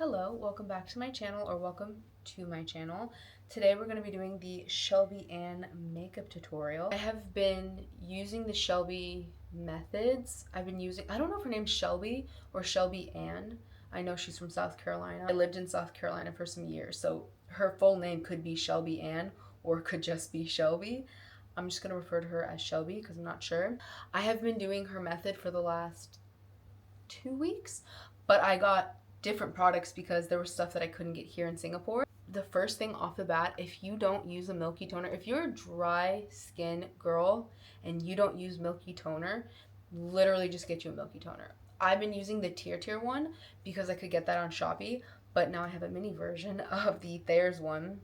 Hello, welcome back to my channel, or welcome to my channel. Today we're going to be doing the Shelby Ann makeup tutorial. I have been using the Shelby methods. I don't know if her name's Shelby or Shelby Ann. I know she's from South Carolina. I lived in South Carolina for some years, so her full name could be Shelby Ann or it could just be Shelby. I'm just going to refer to her as Shelby because I'm not sure. I have been doing her method for the last 2 weeks, but I got different products because there was stuff that I couldn't get here in Singapore. The first thing off the bat, if you don't use a milky toner, if you're a dry skin girl and you don't use milky toner, literally just get you a milky toner. I've been using the tier one because I could get that on Shopee, but now I have a mini version of the Thayer's one.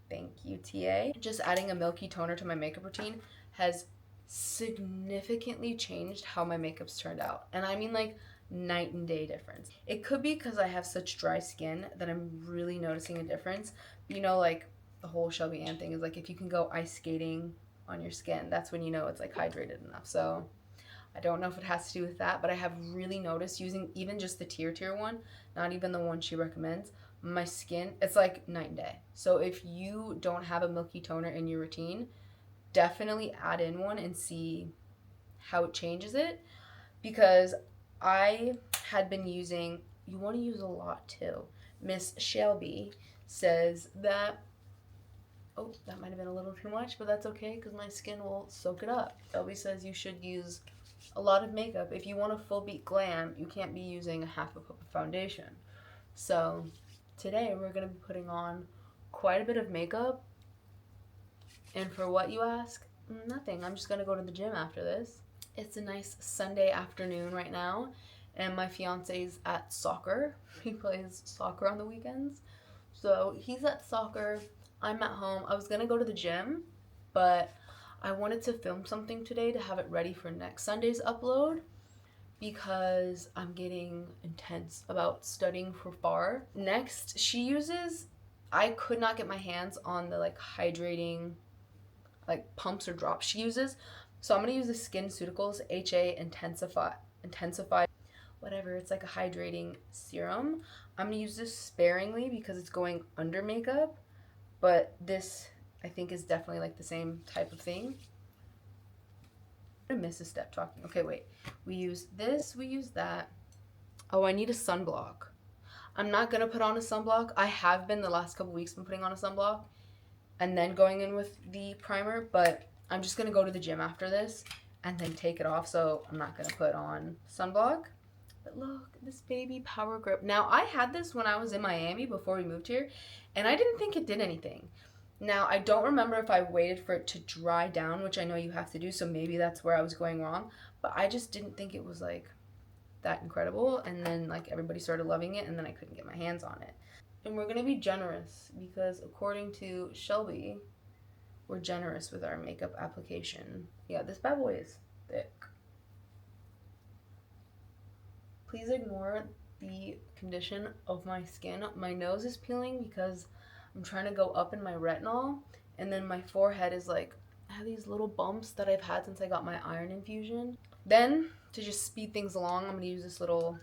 Thank you, TA. Just adding a milky toner to my makeup routine has significantly changed how my makeup's turned out. And I mean like night and day difference. It could be because I have such dry skin that I'm really noticing a difference. You know, like the whole Shelby Ann thing is like if you can go ice skating on your skin, that's when you know it's like hydrated enough. So I don't know if it has to do with that, but I have really noticed using even just the tier one, not even the one she recommends, my skin, it's like night and day. So if you don't have a milky toner in your routine, definitely add in one and see how it changes it, because I had been using, you want to use a lot too. Miss Shelby says that, oh, that might have been a little too much, but that's okay because my skin will soak it up. Shelby says you should use a lot of makeup. If you want a full beat glam, you can't be using a half a cup of foundation. So today we're going to be putting on quite a bit of makeup. And for what, you ask? Nothing. I'm just going to go to the gym after this. It's a nice Sunday afternoon right now, and my fiance's at soccer. He plays soccer on the weekends. So he's at soccer. I'm at home. I was going to go to the gym, but I wanted to film something today to have it ready for next Sunday's upload because I'm getting intense about studying for FAR. Next, I could not get my hands on the like hydrating like pumps or drops she uses. So I'm gonna use the SkinCeuticals HA Intensify, whatever. It's like a hydrating serum. I'm gonna use this sparingly because it's going under makeup, but this I think is definitely like the same type of thing. I'm gonna miss a step talking. Okay, wait. We use this, we use that. Oh, I need a sunblock. I'm not gonna put on a sunblock. I have been the last couple weeks been putting on a sunblock and then going in with the primer, but I'm just gonna go to the gym after this and then take it off, so I'm not gonna put on sunblock. But look, this baby Power Grip. Now, I had this when I was in Miami before we moved here, and I didn't think it did anything. Now, I don't remember if I waited for it to dry down, which I know you have to do, so maybe that's where I was going wrong, but I just didn't think it was like that incredible, and then like everybody started loving it, and then I couldn't get my hands on it. And we're gonna be generous because according to Shelby, we're generous with our makeup application. Yeah, this bad boy is thick. Please ignore the condition of my skin. My nose is peeling because I'm trying to go up in my retinol, and then my forehead is like, I have these little bumps that I've had since I got my iron infusion. Then, to just speed things along, I'm gonna use this little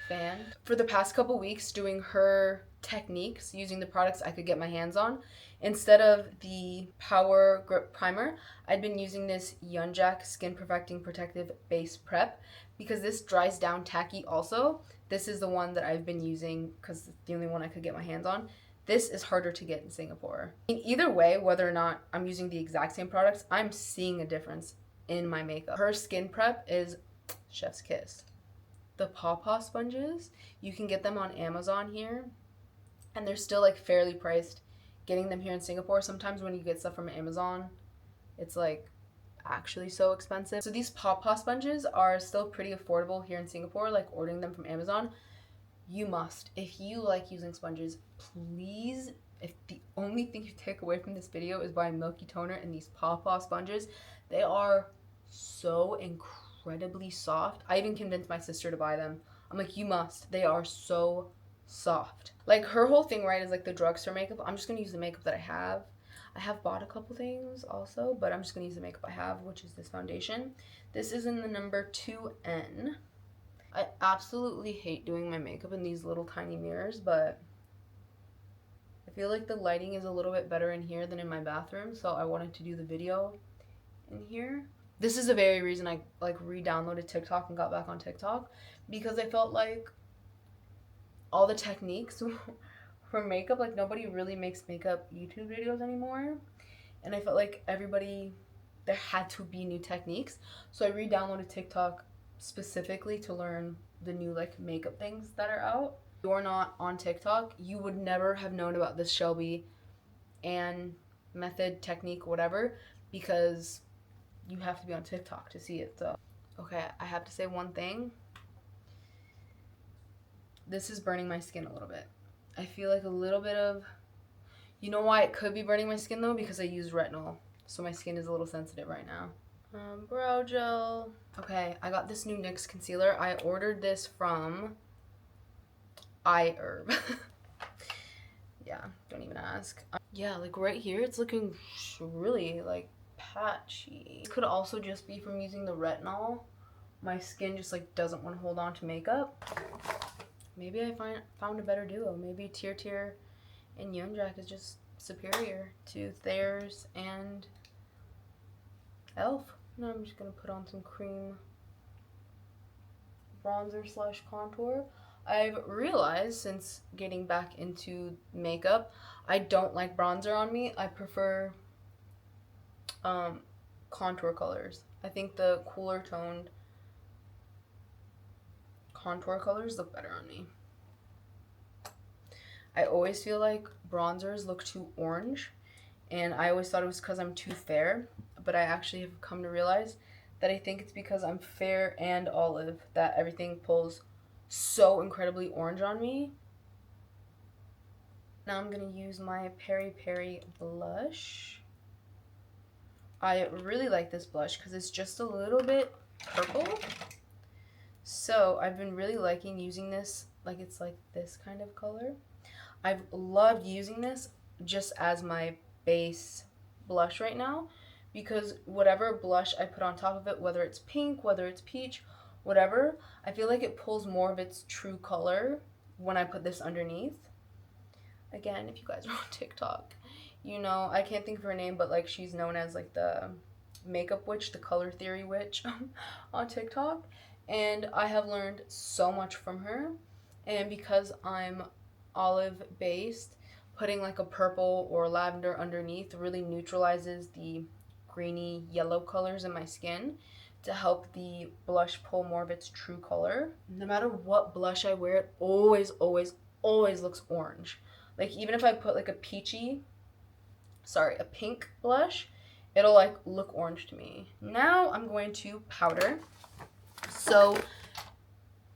fan. For the past couple weeks, doing her techniques using the products I could get my hands on, instead of the Power Grip Primer, I'd been using this Yunjak Skin Perfecting Protective Base Prep because this dries down tacky also. This is the one that I've been using because it's the only one I could get my hands on. This is harder to get in Singapore. In either way, whether or not I'm using the exact same products, I'm seeing a difference in my makeup. Her skin prep is chef's kiss. The Paw sponges, you can get them on Amazon here, and they're still like fairly priced. Getting them here in Singapore, sometimes when you get stuff from Amazon, it's like actually so expensive. So these Paw sponges are still pretty affordable here in Singapore, like ordering them from Amazon. You must, if you like using sponges, please, if the only thing you take away from this video is buy a milky toner and these Paw sponges, they are so incredibly soft. I even convinced my sister to buy them. I'm like, you must. They are so soft. Like her whole thing, right, is like the drugstore makeup. I'm just gonna use the makeup that I have. I have bought a couple things also, but I'm just gonna use the makeup I have, which is this foundation. This is in the number 2N. I absolutely hate doing my makeup in these little tiny mirrors, but I feel like the lighting is a little bit better in here than in my bathroom, so I wanted to do the video in here. This is the very reason I like re-downloaded TikTok and got back on TikTok, because I felt like all the techniques for makeup, like nobody really makes makeup YouTube videos anymore, and I felt like there had to be new techniques, so I re-downloaded TikTok specifically to learn the new like makeup things that are out. If you're not on TikTok, you would never have known about this Shelby and method, technique, whatever, because you have to be on TikTok to see it. So okay, I have to say one thing. This is burning my skin a little bit. I feel like a little bit of, you know why it could be burning my skin though? Because I use retinol, so my skin is a little sensitive right now. Brow gel. Okay, I got this new NYX concealer. I ordered this from iHerb. Yeah, don't even ask. Yeah, like right here, it's looking really like patchy. This could also just be from using the retinol. My skin just like doesn't want to hold on to makeup. Maybe I found a better duo. Maybe Tier and Yeonjak is just superior to Thayers and Elf. Now I'm just gonna put on some cream bronzer slash contour. I've realized since getting back into makeup, I don't like bronzer on me. I prefer contour colors. I think the cooler toned contour colors look better on me. I always feel like bronzers look too orange, and I always thought it was because I'm too fair, but I actually have come to realize that I think it's because I'm fair and olive that everything pulls so incredibly orange on me. Now I'm going to use my Peri Peri blush. I really like this blush because it's just a little bit purple. So I've been really liking using this, like it's like this kind of color. I've loved using this just as my base blush right now, because whatever blush I put on top of it, whether it's pink, whether it's peach, whatever, I feel like it pulls more of its true color when I put this underneath. Again, if you guys are on TikTok, you know, I can't think of her name, but like she's known as like the makeup witch, the color theory witch on TikTok, and I have learned so much from her. And because I'm olive based, putting like a purple or lavender underneath really neutralizes the greeny yellow colors in my skin to help the blush pull more of its true color. No matter what blush I wear, it always looks orange. Like even if I put like a pink blush, it'll like look orange to me. Now I'm going to powder. So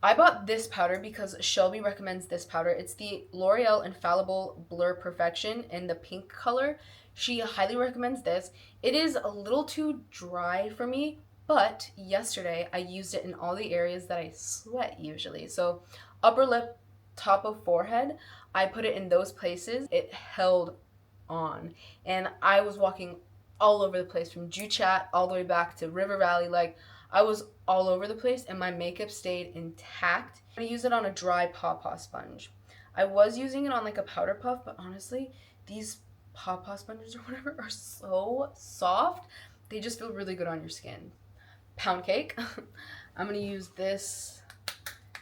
I bought this powder because Shelby recommends this powder. It's the L'Oreal Infallible Blur Perfection in the pink color. She highly recommends this. It is a little too dry for me, but yesterday I used it in all the areas that I sweat usually. So upper lip, top of forehead, I put it in those places. It held on, and I was walking all over the place from Juchat all the way back to River Valley. Like I was all over the place and my makeup stayed intact. I'm gonna use it on a dry pawpaw sponge. I was using it on like a powder puff, but honestly, these pawpaw sponges or whatever are so soft. They just feel really good on your skin. Pound cake. I'm gonna use this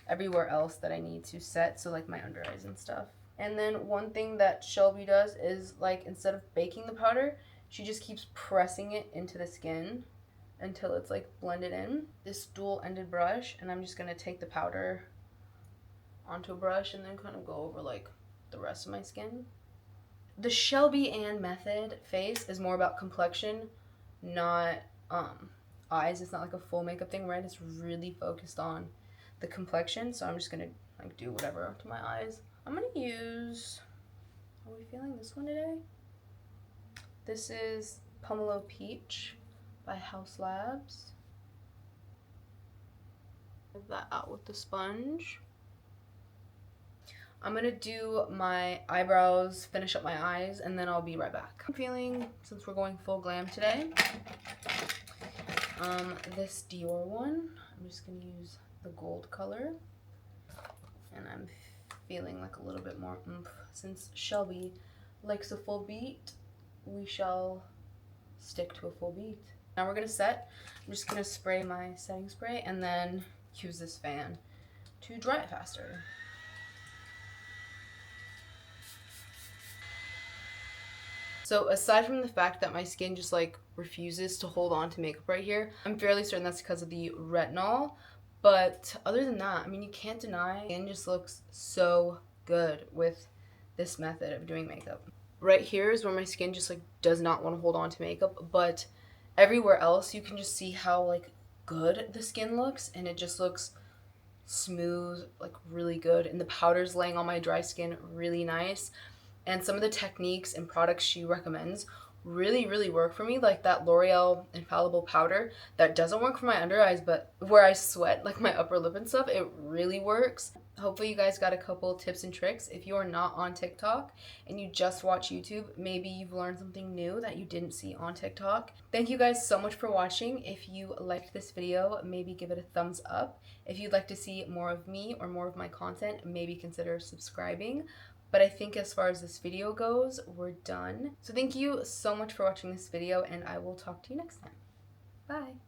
everywhere else that I need to set, so like my under eyes and stuff. And then one thing that Shelby does is like instead of baking the powder, she just keeps pressing it into the skin until it's like blended in. This dual-ended brush, and I'm just gonna take the powder onto a brush and then kind of go over like the rest of my skin. The Shelby Ann method face is more about complexion, not eyes. It's not like a full makeup thing, right? It's really focused on the complexion, so I'm just gonna like do whatever to my eyes. I'm gonna use, are we feeling this one today? This is Pomelo Peach by House Labs. Get that out with the sponge. I'm gonna do my eyebrows, finish up my eyes, and then I'll be right back. I'm feeling, since we're going full glam today, this Dior one. I'm just gonna use the gold color. And I'm feeling like a little bit more oomph. Since Shelby likes a full beat, we shall stick to a full beat. Now we're gonna set. I'm just gonna spray my setting spray and then use this fan to dry it faster. So aside from the fact that my skin just like refuses to hold on to makeup right here, I'm fairly certain that's because of the retinol. But other than that, I mean, you can't deny skin just looks so good with this method of doing makeup. Right here is where my skin just like does not want to hold on to makeup, but everywhere else you can just see how like good the skin looks, and it just looks smooth, like really good, and the powder's laying on my dry skin really nice. And some of the techniques and products she recommends really work for me, like that L'Oreal Infallible powder that doesn't work for my under eyes, but where I sweat, like my upper lip and stuff, it really works. Hopefully you guys got a couple tips and tricks. If you are not on TikTok and you just watch YouTube, maybe you've learned something new that you didn't see on TikTok. Thank you guys so much for watching. If you liked this video, maybe give it a thumbs up. If you'd like to see more of me or more of my content, maybe consider subscribing. But I think as far as this video goes, we're done. So thank you so much for watching this video, and I will talk to you next time. Bye.